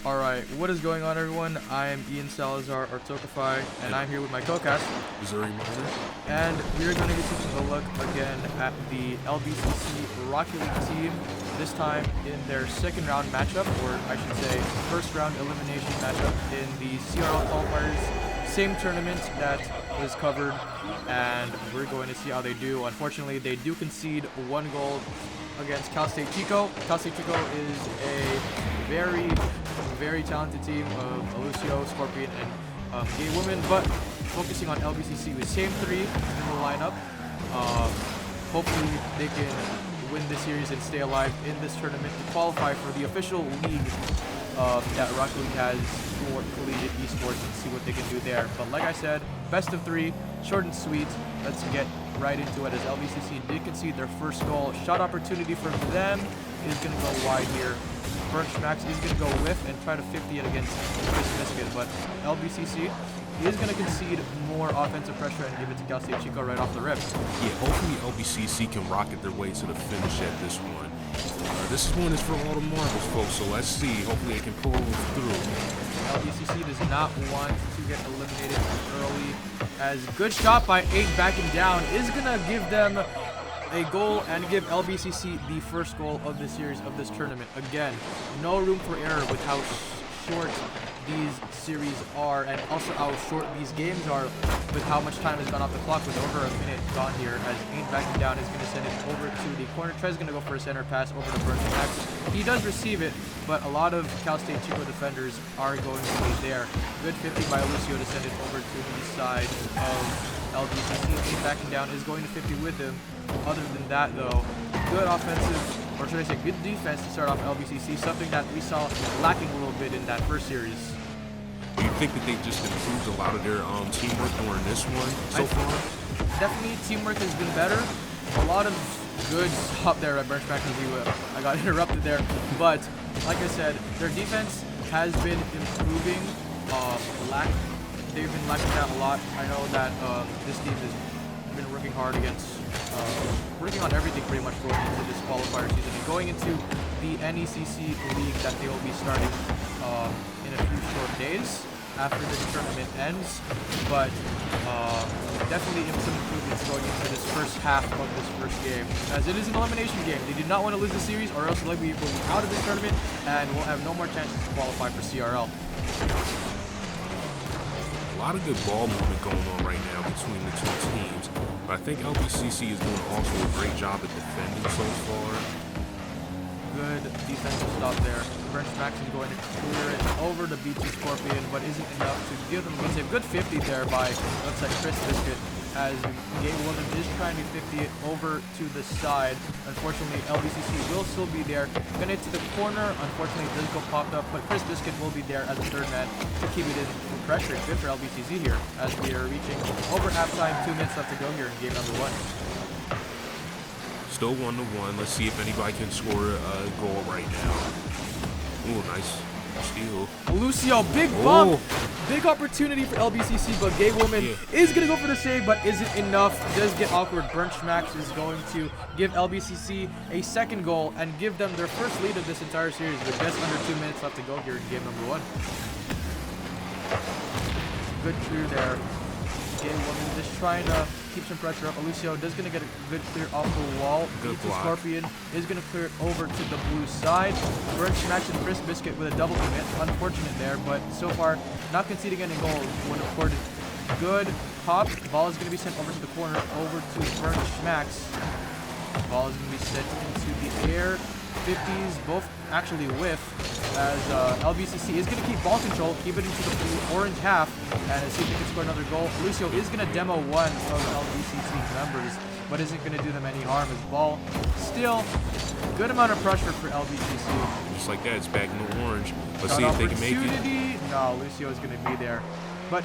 Alright, what is going on, everyone? I am Ian Salazar, or Tokify, and I'm here with my co-cast, Zuri. and we're going to be taking a look again at the LBCC Rocket League team, this time in their second round matchup, or I should say first round elimination matchup in the CRL qualifiers, same tournament that was covered, and we're going to see how they do. Unfortunately, they do concede 1 goal against Cal State Chico. Cal State Chico is a very talented team of Lucio, Scorpion, and Gay Woman, but focusing on LBCC with same 3 in the lineup. Hopefully they can win this series and stay alive in this tournament to qualify for the official league that Rocket League has for Collegiate Esports, and see what they can do there. But like I said, best of 3, short and sweet. Let's get right into it, as LBCC did concede their first goal. Shot opportunity for them is going to go wide here. Max is going to go whiff and try to 50 it against Biscuit, but LBCC is going to concede more offensive pressure and give it to Cal State Chico right off the rip. Yeah, hopefully LBCC can rocket their way to the finish at this one. This one is for all the marbles, folks, so let's see. Hopefully they can pull through. LBCC does not want to get eliminated early, as good shot by 8 backing down is going to give them a goal and give LBCC the first goal of the series of this tournament. Again, no room for error with how short these series are, and also how short these games are with how much time has gone off the clock, with over a minute gone here, as Ain backing down is going to send it over to the corner. Trez going to go for a center pass over to Burns Max. He does receive it, but a lot of Cal State Chico defenders are going to be there. Good 50 by Lucio to send it over to the side of LBCC. Ain backing down is going to 50 with him. Other than that, though, good offensive, or should I say good defense to start off LBCC, something that we saw lacking a little bit in that first series. Do you think that they've just improved a lot of their teamwork during this one so far? Definitely teamwork has been better. A lot of good stop there at Burns Max. I got interrupted there, but like I said, their defense has been improving. They've been lacking that a lot. I know that this team has been working hard against, working on everything pretty much going into this qualifier season and going into the NECC league that they will be starting in a few short days after this tournament ends. But definitely some improvements going into this first half of this first game, as it is an elimination game. They do not want to lose the series, or else they'll be out of this tournament and will have no more chances to qualify for CRL. A lot of good ball movement going on right now between the two teams, but I think LBCC is doing also a great job at defending so far. Good defensive stop there. Burns Max is going to clear it over to BT Scorpion, but isn't enough to give them a good save. Good 50 there by, looks like, Chris Biscuit, as Gay Woman is trying to 50 it over to the side. Unfortunately, LBCC will still be there. Gonna hit to the corner. Unfortunately, it does go popped up, but Chris Biscuit will be there as a third man to keep it in for pressure. Good for LBCC here, as we are reaching over halftime. 2 minutes left to go here in game number 1. Still 1-1. Let's see if anybody can score a goal right now. Ooh, nice steal. Lucio, big bump. Big opportunity for LBCC, but Gay Woman is going to go for the save, but isn't enough. Does get awkward. Burns Max is going to give LBCC a second goal and give them their first lead of this entire series with just under 2 minutes left to go here in game number 1. Good clear there. Gay Woman just trying to keep some pressure up. Lucio does going to get a good clear off the wall. Good block. Scorpion is going to clear it over to the blue side. Burns Max and Chris Biscuit with a double commit. Unfortunate there, but so far not conceding any goals when recorded. Good pop. Ball is going to be sent over to the corner, over to Burns Max. Ball is going to be sent into the air. 50s both actually whiff, as LBCC is going to keep ball control, keep it into the blue orange half, and see if they can score another goal. Lucio is going to demo one of LBCC members, but isn't going to do them any harm, as ball still good amount of pressure for LBCC. Just like that, it's back in the orange. Let's see if they can make it. No, Lucio is going to be there, but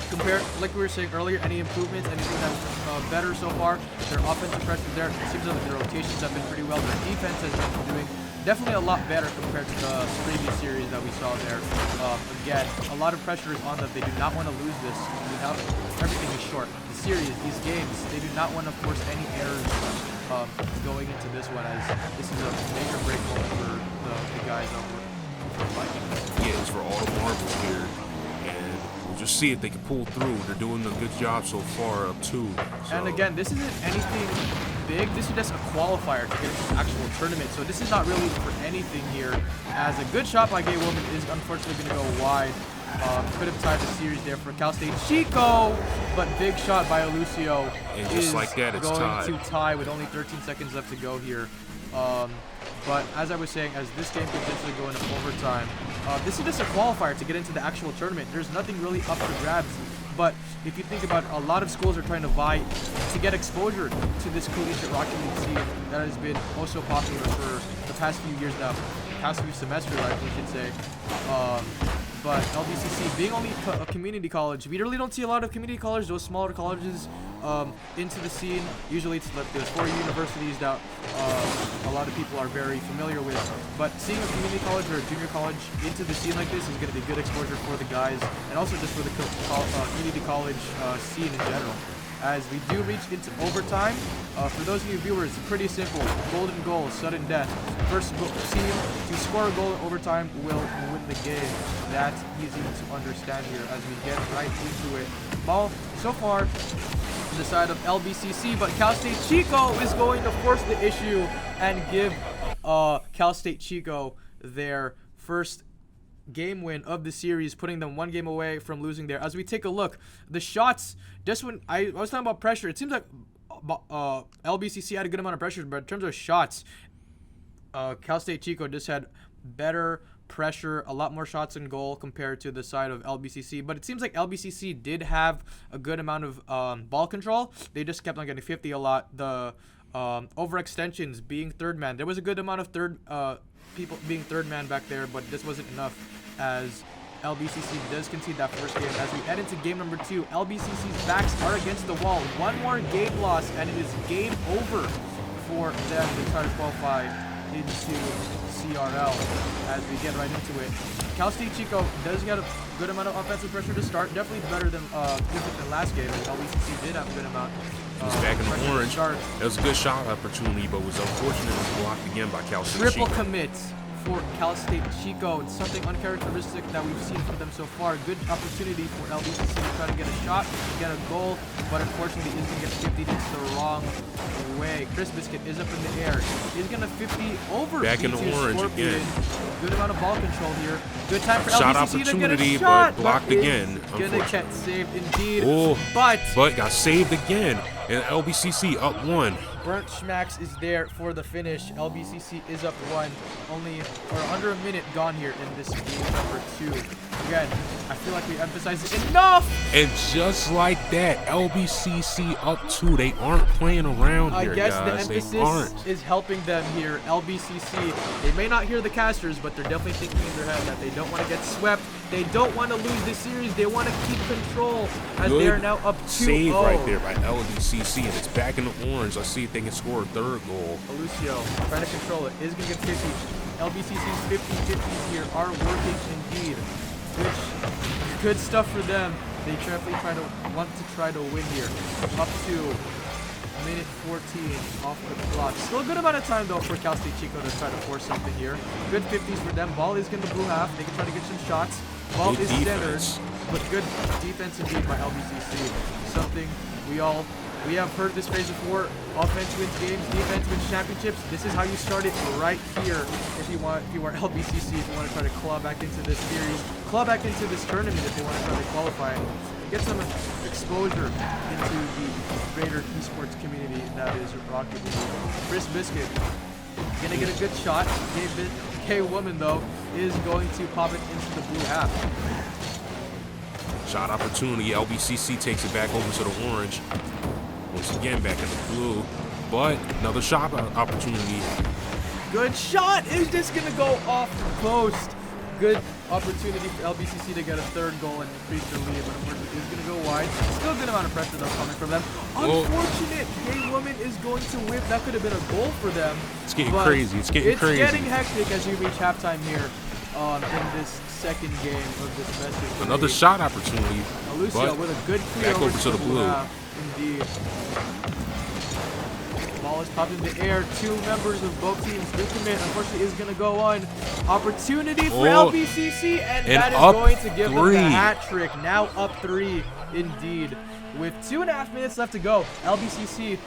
compare, like we were saying earlier, any improvements, anything that's better so far. Their offensive pressure there. It seems like their rotations have been pretty well. Their defense has been doing definitely a lot better compared to the previous series that we saw there. Again, a lot of pressure is on them. They do not want to lose this. Everything is short. The series, these games, they do not want to force any errors going into this one, as this is a make or break moment for the guys over Vikings. Yeah, it's for all the marbles here. And we'll just see if they can pull through. They're doing a good job so far up 2. So. And again, this isn't anything big. This is just a qualifier to get into the actual tournament. So this is not really for anything here. As a good shot by Gay Woman is unfortunately going to go wide. Could have tied the series there for Cal State Chico, but big shot by Lucio. And just like that, it's going to tie with only 13 seconds left to go here. But as I was saying, as this game could potentially go into overtime, this is just a qualifier to get into the actual tournament. There's nothing really up for grabs. But if you think about it, a lot of schools are trying to vie to get exposure to this Collegiate Rocket League scene that has been also popular for the past few years now, past few semesters, we should say. But LBCC, being only a community college, we really don't see a lot of community colleges, those smaller colleges, into the scene. Usually it's like there's 4 universities that a lot of people are very familiar with. But seeing a community college or a junior college into the scene like this is going to be good exposure for the guys, and also just for the community college scene in general. As we do reach into overtime, for those of you viewers, pretty simple. Golden goal, sudden death. First team to score a goal in overtime will win the game. That's easy to understand here as we get right into it. Ball so far on the side of LBCC, but Cal State Chico is going to force the issue and give Cal State Chico their first game win of the series, putting them 1 game away from losing there. As we take a look, the shots, just when I was talking about pressure, it seems like LBCC had a good amount of pressure, but in terms of shots, Cal State Chico just had better pressure, a lot more shots in goal compared to the side of LBCC. But it seems like LBCC did have a good amount of ball control. They just kept on getting 50 a lot. The overextensions, being third man, there was a good amount of people being third man back there, but this wasn't enough as LBCC does concede that first game. As we head into game number 2, LBCC's backs are against the wall. 1 more game loss and it is game over for them to try to qualify into CRL. As we get right into it, Cal State Chico does get a good amount of offensive pressure to start, definitely better than last game, as LBCC did have a good amount. He's back in the orange. That was a good shot opportunity, but was unfortunately blocked again by Cal State Chico. Triple commits for Cal State Chico. It's something uncharacteristic that we've seen from them so far. Good opportunity for LBCC to try to get a shot, get a goal, but unfortunately is going to get 50 the wrong way. Chris Biscuit is up in the air. He's going to 50 over. Back in the orange again. Good amount of ball control here. Good time for shot LBCC to get a opportunity, shot, but blocked again. Going to get saved indeed. Oh, but got saved again. And LBCC up 1. Burnt Schmacks is there for the finish. LBCC is up 1. Only or under a minute gone here in this game number 2. Again, I feel like we emphasize it enough. And just like that, LBCC up 2. They aren't playing around here, guys. I guess the emphasis is helping them here. LBCC, they may not hear the casters, but they're definitely thinking in their head that they don't want to get swept. They don't want to lose this series. They want to keep control as they are now up 2-0. Save right there by LBCC, and it's back in the orange. Let's see if they can score a 3rd goal. Lucio trying to control it. Is going to get 50. LBCC's 50-50s here are working indeed. Which, good stuff for them. They definitely want to try to win here. Up to minute 14 off the clock. Still a good amount of time though for Cal State Chico to try to force something here. Good 50s for them. Ball is in the blue half. They can try to get some shots. Ball is centered, but good defense indeed by LBCC. Something we have heard this phrase before. Offense wins games, defense wins championships. This is how you start it right here. If you are LBCC, if you want to try to claw back into this series, claw back into this tournament if they want to try to qualify and get some exposure into the greater esports community that is Rocket League. Chris Biscuit gonna get a good shot. K-Woman though is going to pop it into the blue half. Shot opportunity. LBCC takes it back over to the orange. Once again, back in the blue. But another shot opportunity. Good shot is just going to go off the post. Good opportunity for LBCC to get a 3rd goal and increase their lead, but unfortunately is going to go wide. Still a good amount of pressure though coming from them. Unfortunate. Gay Woman is going to whip. That could have been a goal for them. It's getting crazy. It's getting crazy. It's getting hectic as you reach halftime here in this second game of this semester. Another shot opportunity. Lucio with a good clear back over to the blue. Indeed. Ball is popped in the air. Two members of both teams do commit. Unfortunately, is going to go on. Opportunity for LBCC, and that is going to give them the hat trick. Now up 3, indeed. With 2.5 minutes left to go, LBCC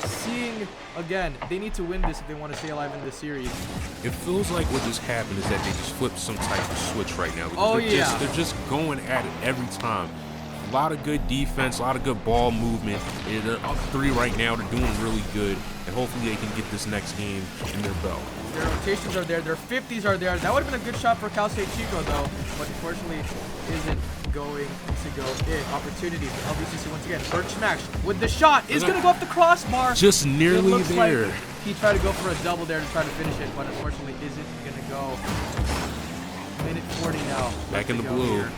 seeing again, they need to win this if they want to stay alive in this series. It feels like what just happened is that they just flipped some type of switch right now. They're just going at it every time. A lot of good defense, a lot of good ball movement. They're up 3 right now. They're doing really good, and hopefully they can get this next game in their belt. Their rotations are there. Their 50s are there. That would have been a good shot for Cal State Chico, though, but unfortunately isn't going to go in. Opportunity for LBCC once again. Birch Smash with the shot is going to go up the crossbar. Just nearly there. Like he tried to go for a double there to try to finish it, but unfortunately isn't going to go. Minute 40 now. Back in the blue. Here.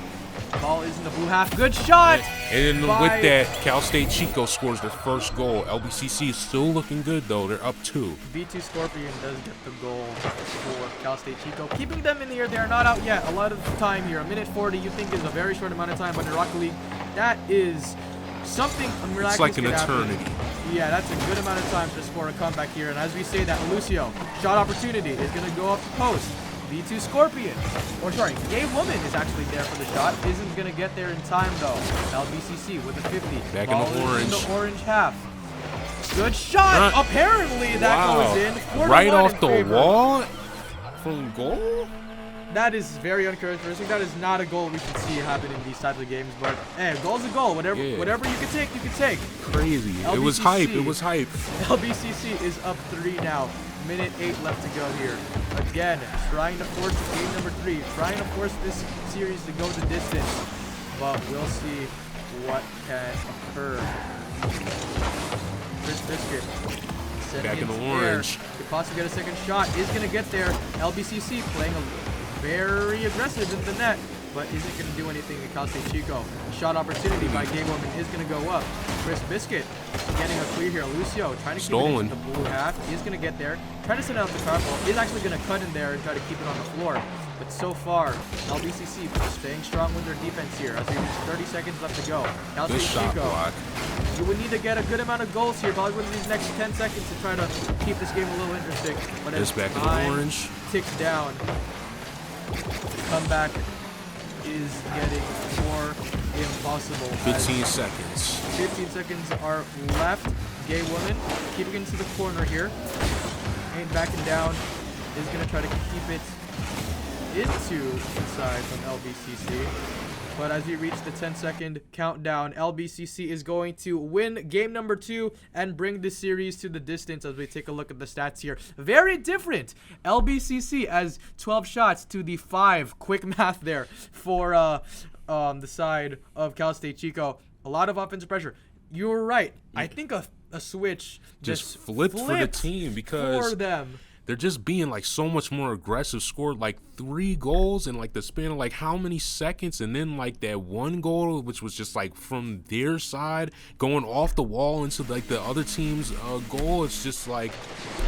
Ball is in the blue half. Good shot! And with that, Cal State Chico scores their first goal. LBCC is still looking good, though. They're up 2. V2 Scorpion does get the goal for Cal State Chico, keeping them in the air. They are not out yet. A lot of time here. A minute 40 you think is a very short amount of time, but in Rocket League, that is something miraculous. It's like an eternity. Yeah, that's a good amount of time to score a comeback here. And as we say that, Lucio, shot opportunity is going to go up the post. V2 Scorpion, or sorry, Gay Woman is actually there for the shot. Isn't going to get there in time, though. LBCC with a 50. Back in the orange. In the orange half. Good shot. Apparently that goes in. 4-1 right off the favor. wall from goal? That is very uncharacteristic. That is not a goal we should see happen in these types of games. But hey, a goal's a goal. Whatever you can take, you can take. Crazy. LBCC, it was hype. It was hype. LBCC is up 3 now. Minute 8 left to go here. Again, trying to force game number 3. Trying to force this series to go the distance. But we'll see what can occur. Chris Biscuit. Back in the orange. Could possibly get a second shot. Is going to get there. LBCC playing very aggressive in the net, but isn't going to do anything to Cal State Chico. Shot opportunity by Gay Woman is going to go up. Chris Biscuit getting a clear here. Lucio trying to keep it in the blue half. He's going to get there. Trying to set out the carpal. Is actually going to cut in there and try to keep it on the floor. But so far, LBCC staying strong with their defense here as we reach 30 seconds left to go. Cal State Chico, you would need to get a good amount of goals here, probably within these next 10 seconds to try to keep this game a little interesting. But as back in the orange ticks down, comeback is getting more impossible. 15 seconds. 15 seconds are left. Gay Woman keeping it into the corner here. Ain't backing down. Is going to try to keep it inside from LBCC. But as we reach the 10-second countdown, LBCC is going to win game number 2 and bring the series to the distance as we take a look at the stats here. Very different. LBCC as 12 shots to the 5. Quick math there for the side of Cal State Chico. A lot of offensive pressure. You were right. I think a switch just flipped for the team because for them. They're just being like so much more aggressive. Scored like 3 goals in like the span of like how many seconds, and then like that one goal which was just like from their side going off the wall into like the other team's goal. It's just like,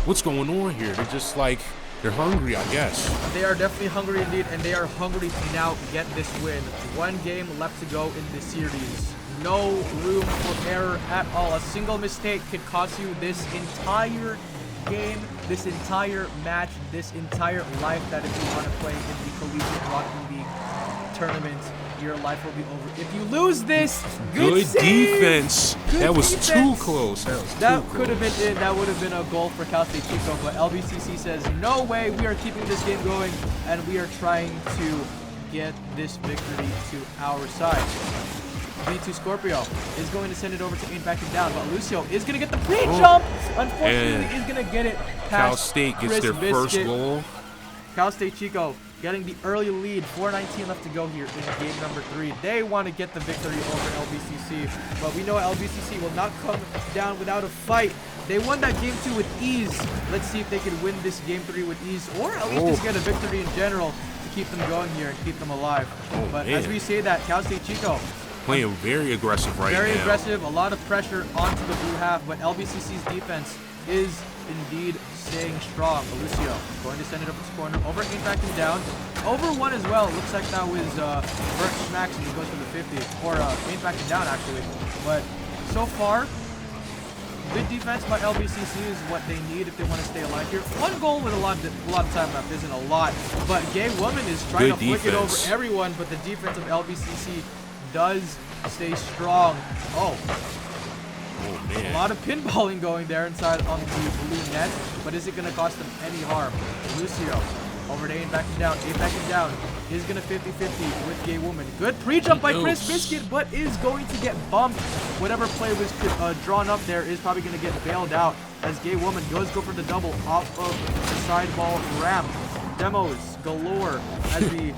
what's going on here? They're just like, they're hungry, I guess. They are definitely hungry indeed, and they are hungry to now get this win. 1 game left to go in this series. No room for error at all. A single mistake could cost you this entire game, this entire match, this entire life that if you want to play in the Collegiate Rocket League tournament, your life will be over. If you lose this, good defense. That was defense. too close. That could have been it. That would have been a goal for Cal State Chico, but LBCC says, no way, we are keeping this game going, and we are trying to get this victory to our side. V2 Scorpio is going to send it over to Ain't Backing Down, but Lucio is going to get the pre-jump. Unfortunately, he's going to get it past Cal State gets their first goal. Cal State Chico getting the early lead. 4:19 left to go here in game number 3. They want to get the victory over LBCC, but we know LBCC will not come down without a fight. They won that game 2 with ease. Let's see if they can win this game 3 with ease, or at least just get a victory in general to keep them going here and keep them alive. But as we say that, Cal State Chico playing very aggressive right now. Very aggressive, a lot of pressure onto the blue half, but LBCC's defense is indeed staying strong. Lucio going to send it up to the corner, over Ain't Backing Down, over 1 as well. Looks like that was Birch Smacks, and he goes for the 50, or Ain't Backing Down actually. But so far, Good defense by LBCC is what they need if they want to stay alive here. One goal with a lot of time left isn't a lot, but Gay Woman is trying to flick it over everyone, but the defense of LBCC does stay strong. Oh, man. A lot of pinballing going there inside on the blue net, but is it going to cost them any harm? Lucio over to Ain backing down. Ain backing down is going to 50-50 with Gay Woman. Good pre-jump by Chris Biscuit, but is going to get bumped. Whatever play was drawn up there is probably going to get bailed out as Gay Woman goes go for the double off of the side ball ramp. Demos galore as we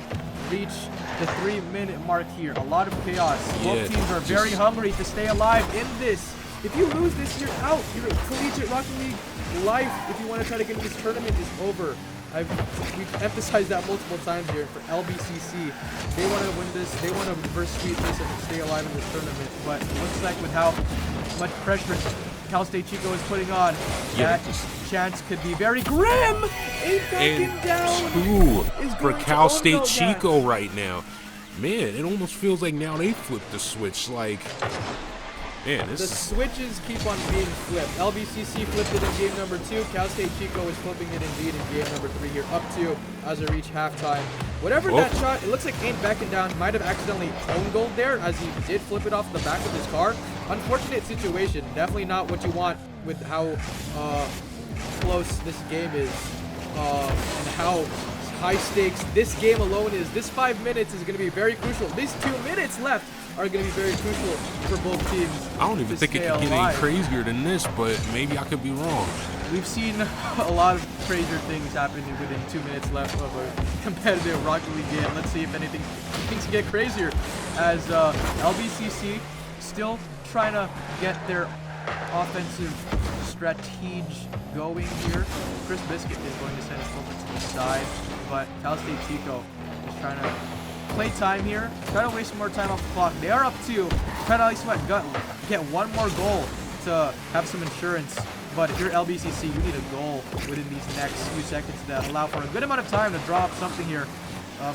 reach the 3-minute mark here. A lot of chaos. Both teams are very hungry to stay alive in this. If you lose this, you're out. Your Collegiate Rocket League life, if you want to try to get into this tournament, is over. We've emphasized that multiple times here for LBCC. They want to win this. They want to reverse sweep this and stay alive in this tournament. But it looks like with how much pressure Cal State Chico is putting on, that chance could be very grim. And two for Cal State Chico right now. Man, it almost feels like now they flipped the switch. Like, man, the switches keep on being flipped. LBCC flipped it in game number 2. Cal State Chico is flipping it indeed in game number 3 here, up to as we reach halftime. Whatever that shot, it looks like Ain't backing down might have accidentally own goal there as he did flip it off the back of his car. Unfortunate situation. Definitely not what you want with how close this game is and how high stakes this game alone is. This 5 minutes is going to be very crucial. These 2 minutes left are going to be very crucial for both teams. I don't even think it could get any crazier than this, but maybe I could be wrong. We've seen a lot of crazier things happen within 2 minutes left of a competitive Rocket League game. Let's see if things get crazier as LBCC still trying to get their offensive strategy going here. Chris Biscuit is going to send it over to the side, but Cal State Chico is trying to play time here, try to waste some more time off the clock. They are up 2, try to at least get one more goal to have some insurance. But if you're LBCC, you need a goal within these next few seconds that allow for a good amount of time to draw up something here.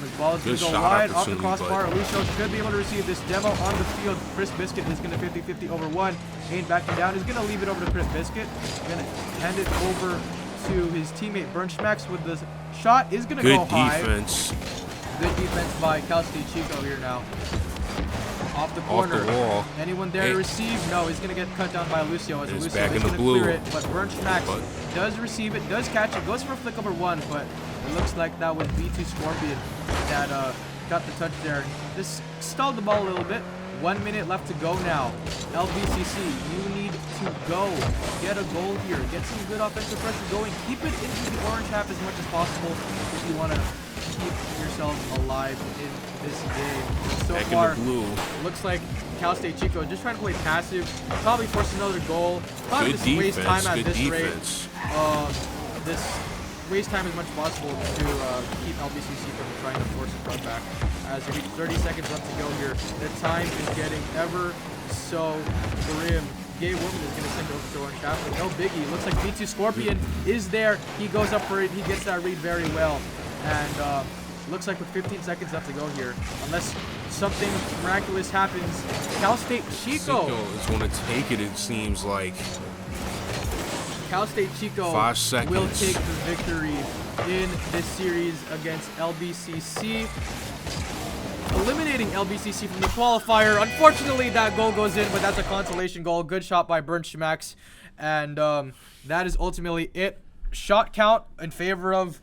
His ball is going to go wide off the crossbar. Lucio should be able to receive this demo on the field. Chris Biscuit is going to 50-50 over 1. Ain't backing down. He's going to leave it over to Chris Biscuit. Going to hand it over to his teammate Bernschmax with the shot. Is going to go high. Good defense by Cal State Chico here now. Off the corner. Off the wall. Anyone there to receive? No, he's going to get cut down by Lucio. As Lucio is going to clear it, but Bernschmax does receive it, does catch it, goes for a flick over 1, but it looks like that was B2 Scorpion that got the touch there. Just stalled the ball a little bit. 1 minute left to go now. LBCC, you need to go. Get a goal here. Get some good offensive pressure going. Keep it into the orange half as much as possible if you want to keep yourselves alive in this game. So far, looks like Cal State Chico just trying to play passive. Probably force another goal. Probably just waste time at this rate. This waste time as much as possible to keep LBCC from trying to force a comeback. As we reach 30 seconds left to go here, the time is getting ever so grim. Gay Woman is going to send it over to Orange Half, but no biggie. Looks like B2 Scorpion is there. He goes up for it. He gets that read very well. And looks like with 15 seconds left to go here, unless something miraculous happens, Cal State Chico is going to take it, it seems like. Cal State Chico 5 seconds. Will take the victory in this series against LBCC, eliminating LBCC from the qualifier. Unfortunately, that goal goes in, but that's a consolation goal. Good shot by Bernschmax, and that is ultimately it. Shot count in favor of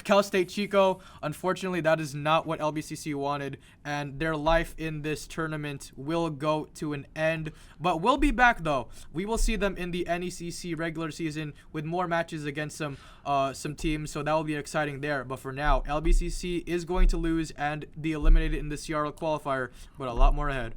Cal State Chico. Unfortunately, that is not what LBCC wanted, and their life in this tournament will go to an end. But we'll be back, though. We will see them in the NECC regular season with more matches against some teams, so that will be exciting there. But for now, LBCC is going to lose and be eliminated in the CRL qualifier, but a lot more ahead.